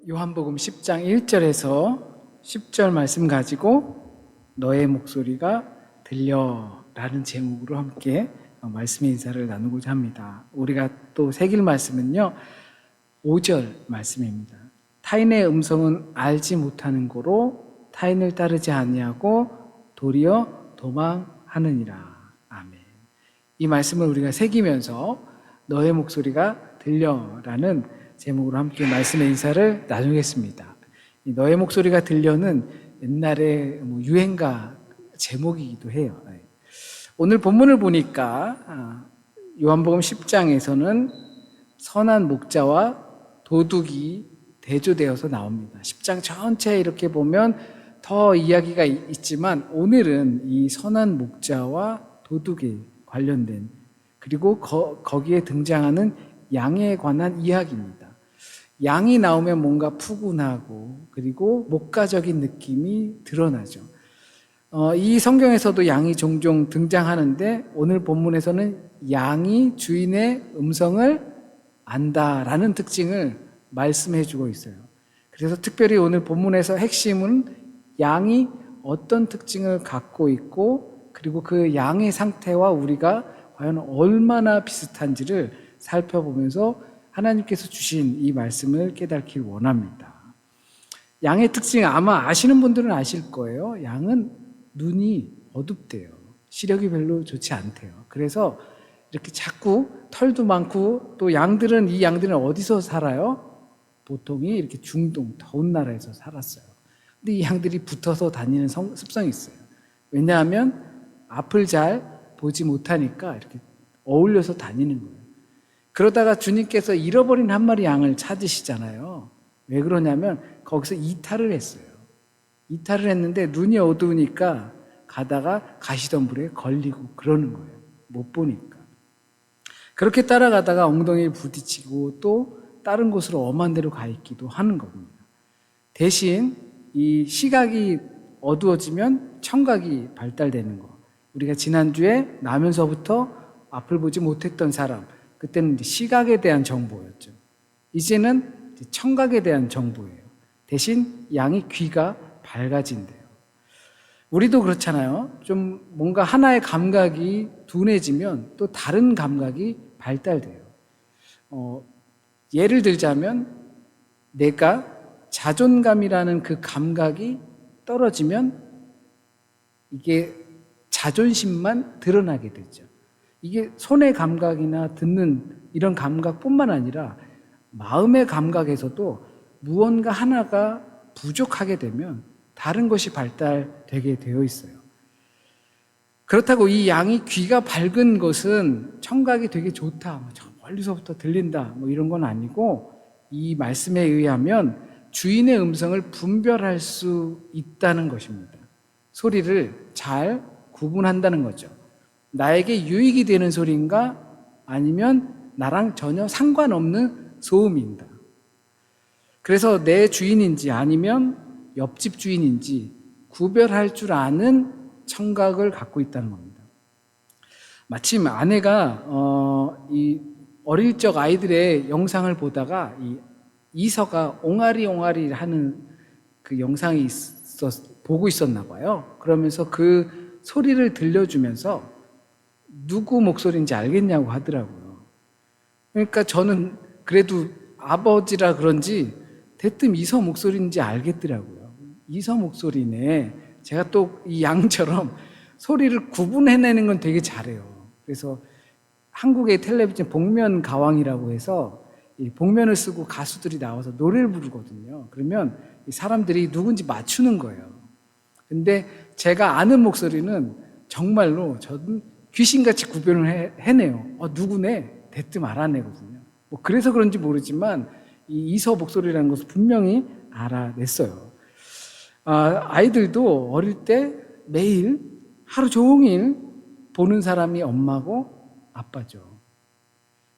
요한복음 10장 1절에서 10절 말씀 가지고 너의 목소리가 들려라는 제목으로 함께 말씀의 인사를 나누고자 합니다. 우리가 또 새길 말씀은요 5절 말씀입니다. 타인의 음성은 알지 못하는 고로 타인을 따르지 아니하고 도리어 도망하느니라. 아멘. 이 말씀을 우리가 새기면서 너의 목소리가 들려라는 제목으로 함께 말씀의 인사를 나누겠습니다. 너의 목소리가 들려는 옛날에 유행가 제목이기도 해요. 오늘 본문을 보니까 요한복음 10장에서는 선한 목자와 도둑이 대조되어서 나옵니다. 10장 전체에 이렇게 보면 더 이야기가 있지만 오늘은 이 선한 목자와 도둑에 관련된 그리고 거기에 등장하는 양에 관한 이야기입니다. 양이 나오면 뭔가 푸근하고 그리고 목가적인 느낌이 드러나죠. 이 성경에서도 양이 종종 등장하는데 오늘 본문에서는 양이 주인의 음성을 안다라는 특징을 말씀해 주고 있어요. 그래서 특별히 오늘 본문에서 핵심은 양이 어떤 특징을 갖고 있고 그리고 그 양의 상태와 우리가 과연 얼마나 비슷한지를 살펴보면서 하나님께서 주신 이 말씀을 깨닫길 원합니다. 양의 특징 아마 아시는 분들은 아실 거예요. 양은 눈이 어둡대요. 시력이 별로 좋지 않대요. 그래서 이렇게 자꾸 털도 많고 또 이 양들은 어디서 살아요? 보통이 이렇게 중동, 더운 나라에서 살았어요. 근데 이 양들이 붙어서 다니는 습성이 있어요. 왜냐하면 앞을 잘 보지 못하니까 이렇게 어울려서 다니는 거예요. 그러다가 주님께서 잃어버린 한 마리 양을 찾으시잖아요. 왜 그러냐면 거기서 이탈을 했어요. 이탈을 했는데 눈이 어두우니까 가다가 가시덤불에 걸리고 그러는 거예요. 못 보니까. 그렇게 따라가다가 엉덩이를 부딪히고 또 다른 곳으로 엄한 데로 가 있기도 하는 겁니다. 대신 이 시각이 어두워지면 청각이 발달되는 거. 우리가 지난주에 나면서부터 앞을 보지 못했던 사람, 그때는 시각에 대한 정보였죠. 이제는 청각에 대한 정보예요. 대신 양의 귀가 밝아진대요. 우리도 그렇잖아요. 좀 뭔가 하나의 감각이 둔해지면 또 다른 감각이 발달돼요. 예를 들자면 내가 자존감이라는 그 감각이 떨어지면 이게 자존심만 드러나게 되죠. 이게 손의 감각이나 듣는 이런 감각뿐만 아니라 마음의 감각에서도 무언가 하나가 부족하게 되면 다른 것이 발달되게 되어 있어요. 그렇다고 이 양이 귀가 밝은 것은 청각이 되게 좋다, 저 멀리서부터 들린다 이런 건 아니고 이 말씀에 의하면 주인의 음성을 분별할 수 있다는 것입니다. 소리를 잘 구분한다는 거죠. 나에게 유익이 되는 소리인가 아니면 나랑 전혀 상관없는 소음인가. 그래서 내 주인인지 아니면 옆집 주인인지 구별할 줄 아는 청각을 갖고 있다는 겁니다. 마침 아내가 이 어릴 적 아이들의 영상을 보다가 이 이서가 옹알이 하는 그 영상이 보고 있었나 봐요. 그러면서 그 소리를 들려주면서 누구 목소리인지 알겠냐고 하더라고요. 그러니까 저는 그래도 아버지라 그런지 대뜸 이서 목소리인지 알겠더라고요. 이서 목소리네. 제가 또 이 양처럼 소리를 구분해내는 건 되게 잘해요. 그래서 한국의 텔레비전 복면 가왕이라고 해서 이 복면을 쓰고 가수들이 나와서 노래를 부르거든요. 그러면 사람들이 누군지 맞추는 거예요. 근데 제가 아는 목소리는 정말로 저는 귀신같이 구별을 해내요. 누구네? 대뜸 알아내거든요. 그래서 그런지 모르지만 이 이서 목소리라는 것을 분명히 알아냈어요. 아이들도 어릴 때 매일 하루 종일 보는 사람이 엄마고 아빠죠.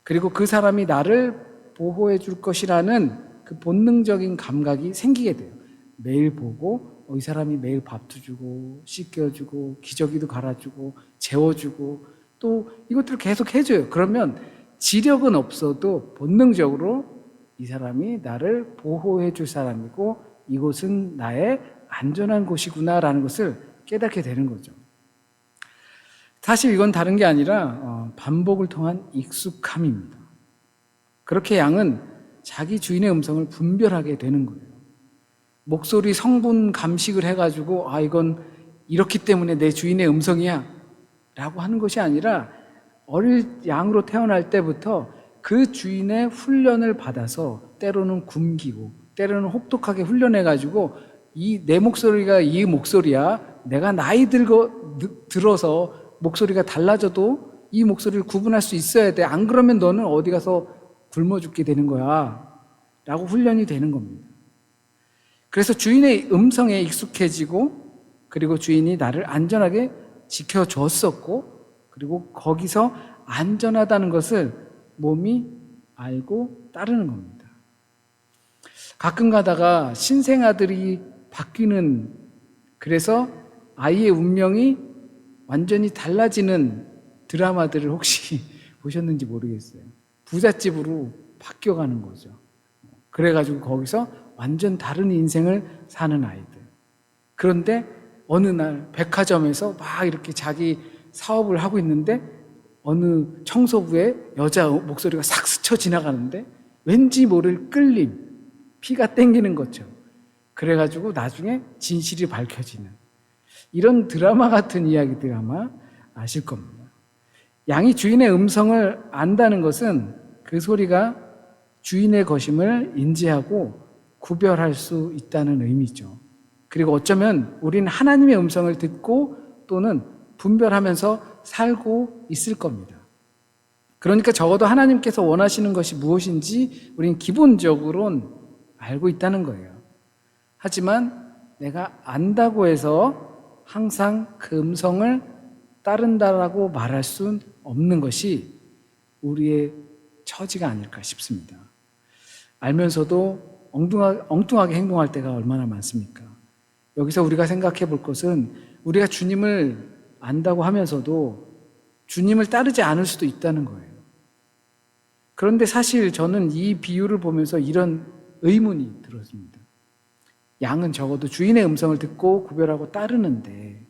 그리고 그 사람이 나를 보호해 줄 것이라는 그 본능적인 감각이 생기게 돼요. 매일 보고 이 사람이 매일 밥도 주고 씻겨주고 기저귀도 갈아주고 재워주고 또 이것들을 계속 해줘요. 그러면 지력은 없어도 본능적으로 이 이 사람이 나를 보호해 줄 사람이고 이곳은 나의 안전한 곳이구나라는 것을 깨닫게 되는 거죠. 사실 이건 다른 게 아니라 반복을 통한 익숙함입니다. 그렇게 양은 자기 주인의 음성을 분별하게 되는 거예요. 목소리 성분 감식을 해가지고 이건 이렇기 때문에 내 주인의 음성이야 라고 하는 것이 아니라 어릴 양으로 태어날 때부터 그 주인의 훈련을 받아서 때로는 굶기고 때로는 혹독하게 훈련해가지고 내 목소리가 이 목소리야, 내가 나이 들어서 목소리가 달라져도 이 목소리를 구분할 수 있어야 돼, 안 그러면 너는 어디 가서 굶어 죽게 되는 거야 라고 훈련이 되는 겁니다. 그래서 주인의 음성에 익숙해지고 그리고 주인이 나를 안전하게 지켜줬었고 그리고 거기서 안전하다는 것을 몸이 알고 따르는 겁니다. 가끔 가다가 신생아들이 바뀌는, 그래서 아이의 운명이 완전히 달라지는 드라마들을 혹시 보셨는지 모르겠어요. 부잣집으로 바뀌어가는 거죠. 그래가지고 거기서 완전 다른 인생을 사는 아이들. 그런데 어느 날 백화점에서 막 이렇게 자기 사업을 하고 있는데 어느 청소부의 여자 목소리가 싹 스쳐 지나가는데 왠지 모를 끌림, 피가 땡기는 것처럼. 그래가지고 나중에 진실이 밝혀지는 이런 드라마 같은 이야기들 아마 아실 겁니다. 양이 주인의 음성을 안다는 것은 그 소리가 주인의 것임을 인지하고 구별할 수 있다는 의미죠. 그리고 어쩌면 우리는 하나님의 음성을 듣고 또는 분별하면서 살고 있을 겁니다. 그러니까 적어도 하나님께서 원하시는 것이 무엇인지 우리는 기본적으로는 알고 있다는 거예요. 하지만 내가 안다고 해서 항상 그 음성을 따른다라고 말할 수는 없는 것이 우리의 처지가 아닐까 싶습니다. 알면서도 엉뚱하게 행동할 때가 얼마나 많습니까? 여기서 우리가 생각해 볼 것은 우리가 주님을 안다고 하면서도 주님을 따르지 않을 수도 있다는 거예요. 그런데 사실 저는 이 비유를 보면서 이런 의문이 들었습니다. 양은 적어도 주인의 음성을 듣고 구별하고 따르는데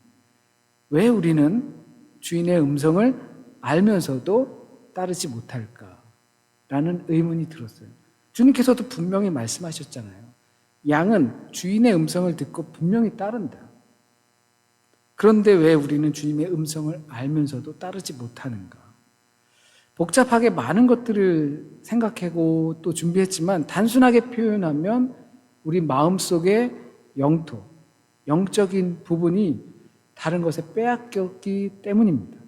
왜 우리는 주인의 음성을 알면서도 따르지 못할까? 라는 의문이 들었어요. 주님께서도 분명히 말씀하셨잖아요. 양은 주인의 음성을 듣고 분명히 따른다. 그런데 왜 우리는 주님의 음성을 알면서도 따르지 못하는가? 복잡하게 많은 것들을 생각하고 또 준비했지만 단순하게 표현하면 우리 마음속의 영토, 영적인 부분이 다른 것에 빼앗겼기 때문입니다.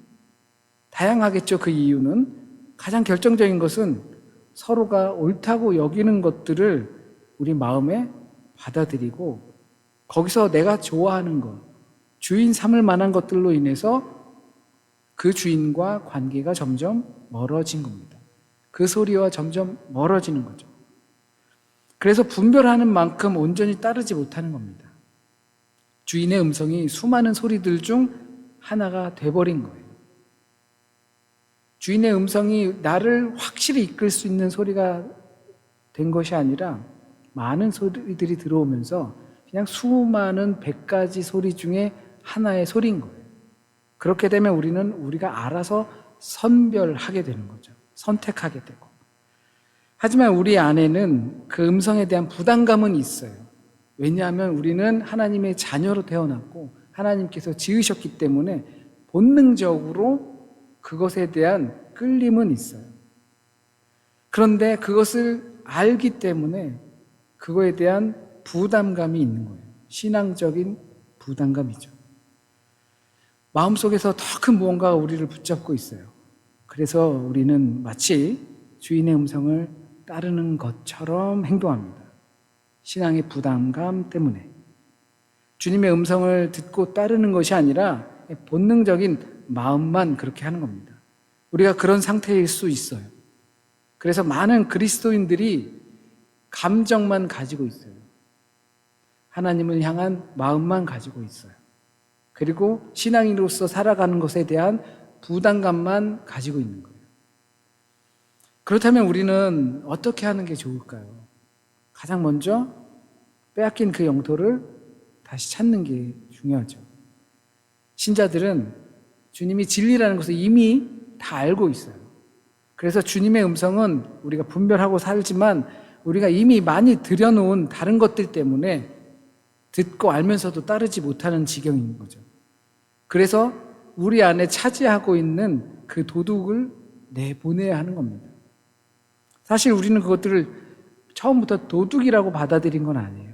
다양하겠죠. 그 이유는 가장 결정적인 것은 서로가 옳다고 여기는 것들을 우리 마음에 받아들이고 거기서 내가 좋아하는 것, 주인 삼을 만한 것들로 인해서 그 주인과 관계가 점점 멀어진 겁니다. 그 소리와 점점 멀어지는 거죠. 그래서 분별하는 만큼 온전히 따르지 못하는 겁니다. 주인의 음성이 수많은 소리들 중 하나가 돼버린 거예요. 주인의 음성이 나를 확실히 이끌 수 있는 소리가 된 것이 아니라 많은 소리들이 들어오면서 그냥 수많은 100가지 소리 중에 하나의 소리인 거예요. 그렇게 되면 우리는 우리가 알아서 선별하게 되는 거죠. 선택하게 되고. 하지만 우리 안에는 그 음성에 대한 부담감은 있어요. 왜냐하면 우리는 하나님의 자녀로 태어났고 하나님께서 지으셨기 때문에 본능적으로 그것에 대한 끌림은 있어요. 그런데 그것을 알기 때문에 그거에 대한 부담감이 있는 거예요. 신앙적인 부담감이죠. 마음속에서 더 큰 무언가가 우리를 붙잡고 있어요. 그래서 우리는 마치 주인의 음성을 따르는 것처럼 행동합니다. 신앙의 부담감 때문에. 주님의 음성을 듣고 따르는 것이 아니라 본능적인 마음만 그렇게 하는 겁니다. 우리가 그런 상태일 수 있어요. 그래서 많은 그리스도인들이 감정만 가지고 있어요. 하나님을 향한 마음만 가지고 있어요. 그리고 신앙인으로서 살아가는 것에 대한 부담감만 가지고 있는 거예요. 그렇다면 우리는 어떻게 하는 게 좋을까요? 가장 먼저 빼앗긴 그 영토를 다시 찾는 게 중요하죠. 신자들은 주님이 진리라는 것을 이미 다 알고 있어요. 그래서 주님의 음성은 우리가 분별하고 살지만 우리가 이미 많이 들여놓은 다른 것들 때문에 듣고 알면서도 따르지 못하는 지경인 거죠. 그래서 우리 안에 차지하고 있는 그 도둑을 내보내야 하는 겁니다. 사실 우리는 그것들을 처음부터 도둑이라고 받아들인 건 아니에요.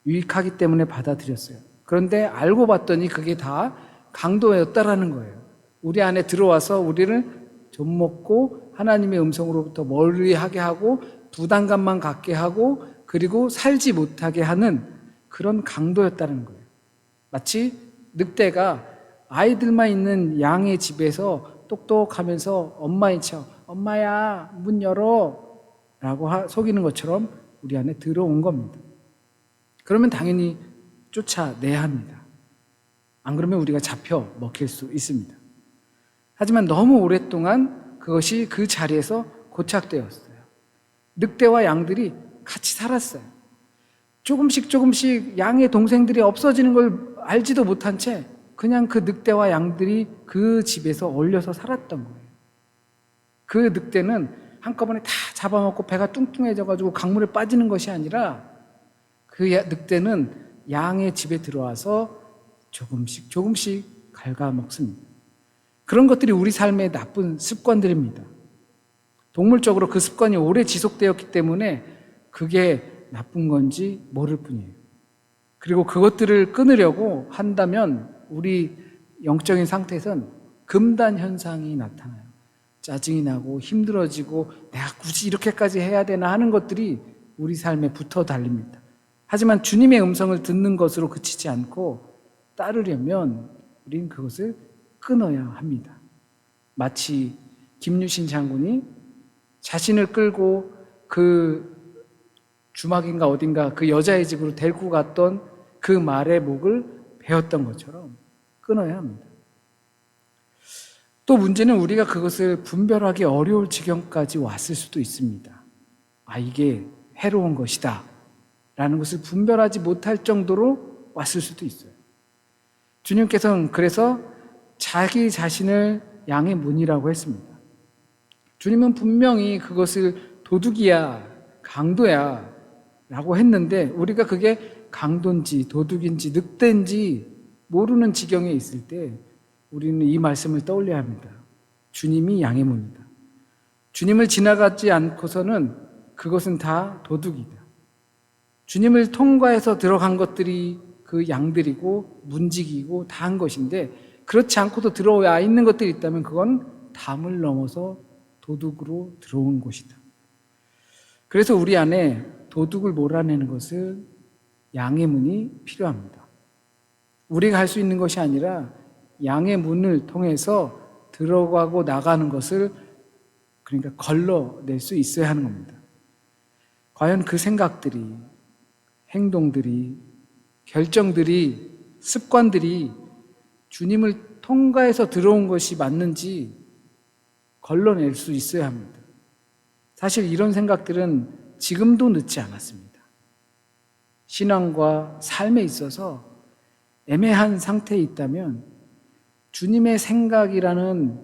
유익하기 때문에 받아들였어요. 그런데 알고 봤더니 그게 다 강도였다라는 거예요. 우리 안에 들어와서 우리를 좀먹고 하나님의 음성으로부터 멀리하게 하고 부담감만 갖게 하고 그리고 살지 못하게 하는 그런 강도였다는 거예요. 마치 늑대가 아이들만 있는 양의 집에서 똑똑하면서 엄마인 척 엄마야 문 열어 라고 속이는 것처럼 우리 안에 들어온 겁니다. 그러면 당연히 쫓아내야 합니다. 안 그러면 우리가 잡혀 먹힐 수 있습니다. 하지만 너무 오랫동안 그것이 그 자리에서 고착되었어요. 늑대와 양들이 같이 살았어요. 조금씩 양의 동생들이 없어지는 걸 알지도 못한 채 그냥 그 늑대와 양들이 그 집에서 얼려서 살았던 거예요. 그 늑대는 한꺼번에 다 잡아먹고 배가 뚱뚱해져가지고 강물에 빠지는 것이 아니라 그 늑대는 양의 집에 들어와서 조금씩 갉아먹습니다. 그런 것들이 우리 삶의 나쁜 습관들입니다. 동물적으로 그 습관이 오래 지속되었기 때문에 그게 나쁜 건지 모를 뿐이에요. 그리고 그것들을 끊으려고 한다면 우리 영적인 상태에선 금단 현상이 나타나요. 짜증이 나고 힘들어지고 내가 굳이 이렇게까지 해야 되나 하는 것들이 우리 삶에 붙어 달립니다. 하지만 주님의 음성을 듣는 것으로 그치지 않고 따르려면 우린 그것을 끊어야 합니다. 마치 김유신 장군이 자신을 끌고 그 주막인가 어딘가 그 여자의 집으로 데리고 갔던 그 말의 목을 베었던 것처럼 끊어야 합니다. 또 문제는 우리가 그것을 분별하기 어려울 지경까지 왔을 수도 있습니다. 아, 이게 해로운 것이다 라는 것을 분별하지 못할 정도로 왔을 수도 있어요. 주님께서는 그래서 자기 자신을 양의 문이라고 했습니다. 주님은 분명히 그것을 도둑이야, 강도야 라고 했는데 우리가 그게 강도인지 도둑인지 늑대인지 모르는 지경에 있을 때 우리는 이 말씀을 떠올려야 합니다. 주님이 양의 문이다. 주님을 지나가지 않고서는 그것은 다 도둑이다. 주님을 통과해서 들어간 것들이 그 양들이고 문지기고 다 한 것인데 그렇지 않고도 들어와 있는 것들이 있다면 그건 담을 넘어서 도둑으로 들어온 것이다. 그래서 우리 안에 도둑을 몰아내는 것을 양의 문이 필요합니다. 우리가 할 수 있는 것이 아니라 양의 문을 통해서 들어가고 나가는 것을 그러니까 걸러낼 수 있어야 하는 겁니다. 과연 그 생각들이, 행동들이, 결정들이, 습관들이 주님을 통과해서 들어온 것이 맞는지 걸러낼 수 있어야 합니다. 사실 이런 생각들은 지금도 늦지 않았습니다. 신앙과 삶에 있어서 애매한 상태에 있다면 주님의 생각이라는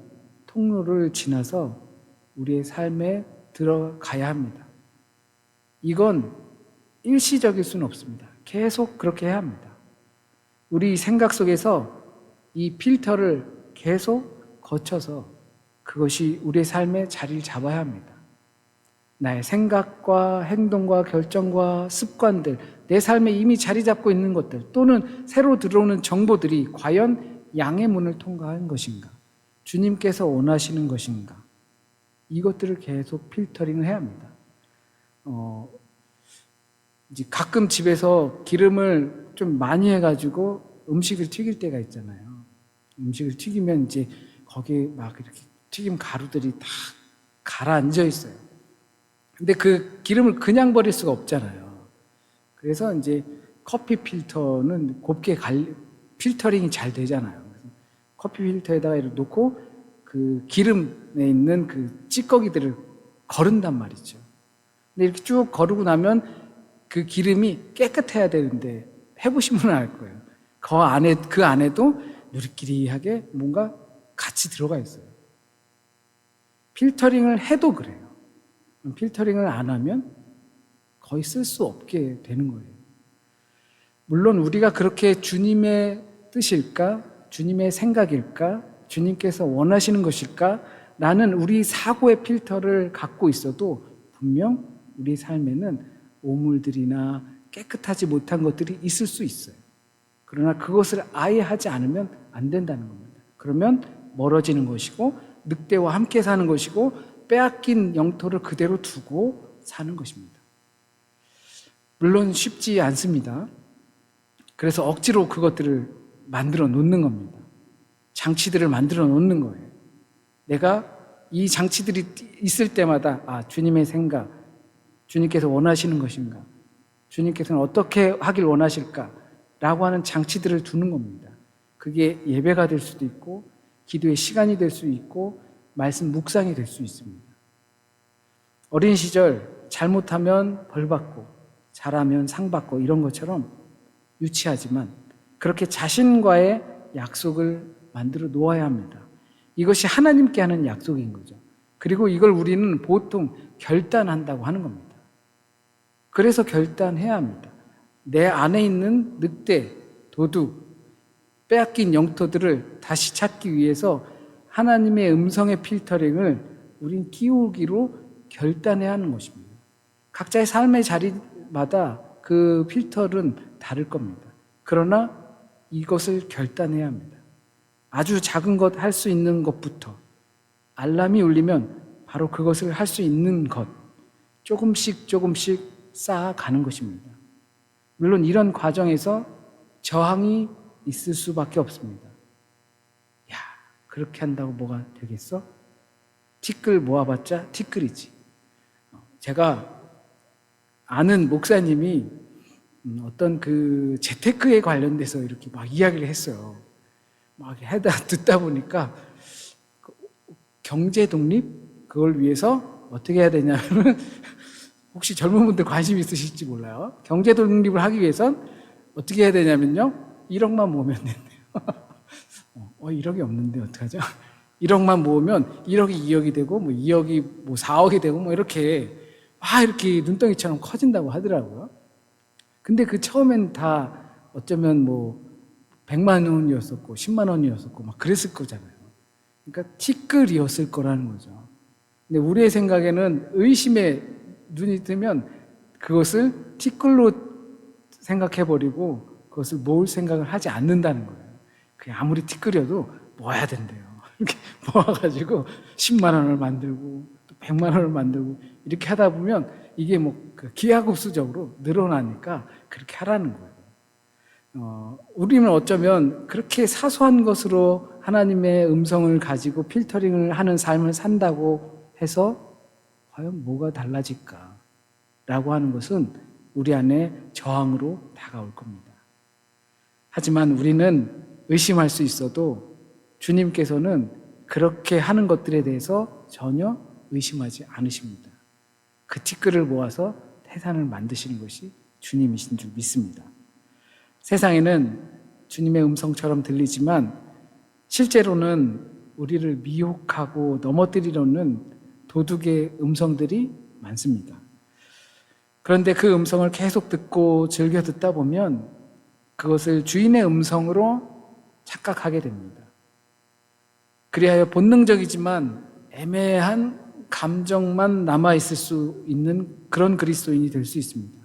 통로를 지나서 우리의 삶에 들어가야 합니다. 이건 일시적일 수는 없습니다. 계속 그렇게 해야 합니다. 우리 생각 속에서 이 필터를 계속 거쳐서 그것이 우리의 삶에 자리를 잡아야 합니다. 나의 생각과 행동과 결정과 습관들, 내 삶에 이미 자리 잡고 있는 것들 또는 새로 들어오는 정보들이 과연 양의 문을 통과한 것인가? 주님께서 원하시는 것인가? 이것들을 계속 필터링을 해야 합니다. 이제 가끔 집에서 기름을 좀 많이 해가지고 음식을 튀길 때가 있잖아요. 음식을 튀기면 이제 거기에 막 이렇게 튀김 가루들이 다 가라앉아 있어요. 근데 그 기름을 그냥 버릴 수가 없잖아요. 그래서 이제 커피 필터는 곱게 필터링이 잘 되잖아요. 그래서 커피 필터에다가 이렇게 놓고 그 기름에 있는 그 찌꺼기들을 거른단 말이죠. 근데 이렇게 쭉 거르고 나면 그 기름이 깨끗해야 되는데 해보시면 알 거예요. 그 안에도 누리끼리하게 뭔가 같이 들어가 있어요. 필터링을 해도 그래요. 필터링을 안 하면 거의 쓸 수 없게 되는 거예요. 물론 우리가 그렇게 주님의 뜻일까? 주님의 생각일까? 주님께서 원하시는 것일까? 라는 우리 사고의 필터를 갖고 있어도 분명 우리 삶에는 오물들이나 깨끗하지 못한 것들이 있을 수 있어요. 그러나 그것을 아예 하지 않으면 안 된다는 겁니다. 그러면 멀어지는 것이고 늑대와 함께 사는 것이고 빼앗긴 영토를 그대로 두고 사는 것입니다. 물론 쉽지 않습니다. 그래서 억지로 그것들을 만들어 놓는 겁니다. 장치들을 만들어 놓는 거예요. 내가 이 장치들이 있을 때마다 주님의 생각, 주님께서 원하시는 것인가, 주님께서는 어떻게 하길 원하실까 라고 하는 장치들을 두는 겁니다. 그게 예배가 될 수도 있고 기도의 시간이 될 수 있고 말씀 묵상이 될 수 있습니다. 어린 시절 잘못하면 벌 받고 잘하면 상 받고 이런 것처럼 유치하지만 그렇게 자신과의 약속을 만들어 놓아야 합니다. 이것이 하나님께 하는 약속인 거죠. 그리고 이걸 우리는 보통 결단한다고 하는 겁니다. 그래서 결단해야 합니다. 내 안에 있는 늑대, 도둑, 빼앗긴 영토들을 다시 찾기 위해서 하나님의 음성의 필터링을 우린 끼우기로 결단해야 하는 것입니다. 각자의 삶의 자리마다 그 필터는 다를 겁니다. 그러나 이것을 결단해야 합니다. 아주 작은 것 할 수 있는 것부터 알람이 울리면 바로 그것을 할 수 있는 것 조금씩 쌓아가는 것입니다. 물론 이런 과정에서 저항이 있을 수밖에 없습니다. 야, 그렇게 한다고 뭐가 되겠어? 티끌 모아봤자 티끌이지. 제가 아는 목사님이 어떤 그 재테크에 관련돼서 이렇게 막 이야기를 했어요. 막 듣다 보니까 경제 독립 그걸 위해서 어떻게 해야 되냐면 혹시 젊은 분들 관심 있으실지 몰라요. 경제 독립을 하기 위해선 어떻게 해야 되냐면요. 1억만 모으면 된대요. 1억이 없는데 어떡하죠? 1억만 모으면 1억이 2억이 되고 뭐 2억이 뭐 4억이 되고 뭐 이렇게 이렇게 눈덩이처럼 커진다고 하더라고요. 근데 그 처음엔 다 어쩌면 뭐 100만 원이었었고 10만 원이었었고 막 그랬을 거잖아요. 그러니까 티끌이었을 거라는 거죠. 근데 우리의 생각에는 의심의 눈이 뜨면 그것을 티끌로 생각해버리고 그것을 모을 생각을 하지 않는다는 거예요. 그냥 아무리 티끌이어도 모아야 된대요. 이렇게 모아가지고 10만 원을 만들고 또 100만 원을 만들고 이렇게 하다 보면 이게 뭐 기하급수적으로 늘어나니까 그렇게 하라는 거예요. 우리는 어쩌면 그렇게 사소한 것으로 하나님의 음성을 가지고 필터링을 하는 삶을 산다고 해서 과연 뭐가 달라질까? 라고 하는 것은 우리 안에 저항으로 다가올 겁니다. 하지만 우리는 의심할 수 있어도 주님께서는 그렇게 하는 것들에 대해서 전혀 의심하지 않으십니다. 그 티끌을 모아서 태산을 만드시는 것이 주님이신 줄 믿습니다. 세상에는 주님의 음성처럼 들리지만 실제로는 우리를 미혹하고 넘어뜨리려는 도둑의 음성들이 많습니다. 그런데 그 음성을 계속 듣고 즐겨 듣다 보면 그것을 주인의 음성으로 착각하게 됩니다. 그리하여 본능적이지만 애매한 감정만 남아있을 수 있는 그런 그리스도인이 될 수 있습니다.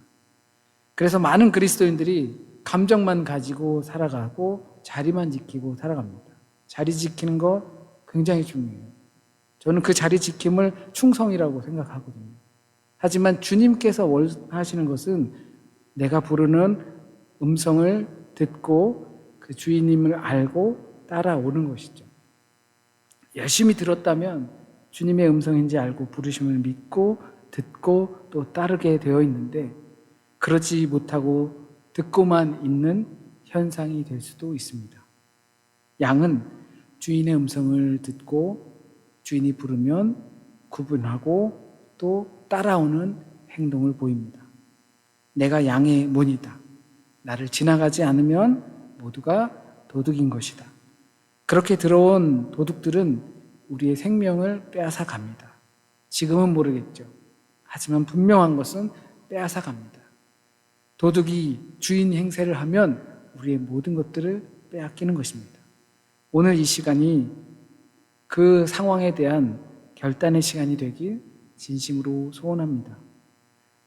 그래서 많은 그리스도인들이 감정만 가지고 살아가고 자리만 지키고 살아갑니다. 자리 지키는 거 굉장히 중요해요. 저는 그 자리 지킴을 충성이라고 생각하거든요. 하지만 주님께서 원하시는 것은 내가 부르는 음성을 듣고 그 주인님을 알고 따라오는 것이죠. 열심히 들었다면 주님의 음성인지 알고 부르심을 믿고 듣고 또 따르게 되어 있는데 그러지 못하고 듣고만 있는 현상이 될 수도 있습니다. 양은 주인의 음성을 듣고 주인이 부르면 구분하고 또 따라오는 행동을 보입니다. 내가 양의 문이다. 나를 지나가지 않으면 모두가 도둑인 것이다. 그렇게 들어온 도둑들은 우리의 생명을 빼앗아 갑니다. 지금은 모르겠죠. 하지만 분명한 것은 빼앗아 갑니다. 도둑이 주인 행세를 하면 우리의 모든 것들을 빼앗기는 것입니다. 오늘 이 시간이 그 상황에 대한 결단의 시간이 되길 진심으로 소원합니다.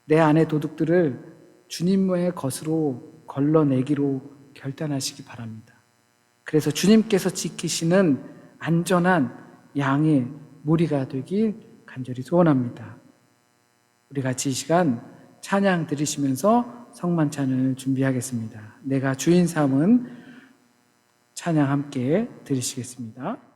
내 안의 도둑들을 주님의 것으로 걸러내기로 결단하시기 바랍니다. 그래서 주님께서 지키시는 안전한 양의 무리가 되길 간절히 소원합니다. 우리 같이 이 시간 찬양 들으시면서 성만찬을 준비하겠습니다. 내가 주인 삼은 찬양 함께 들으시겠습니다.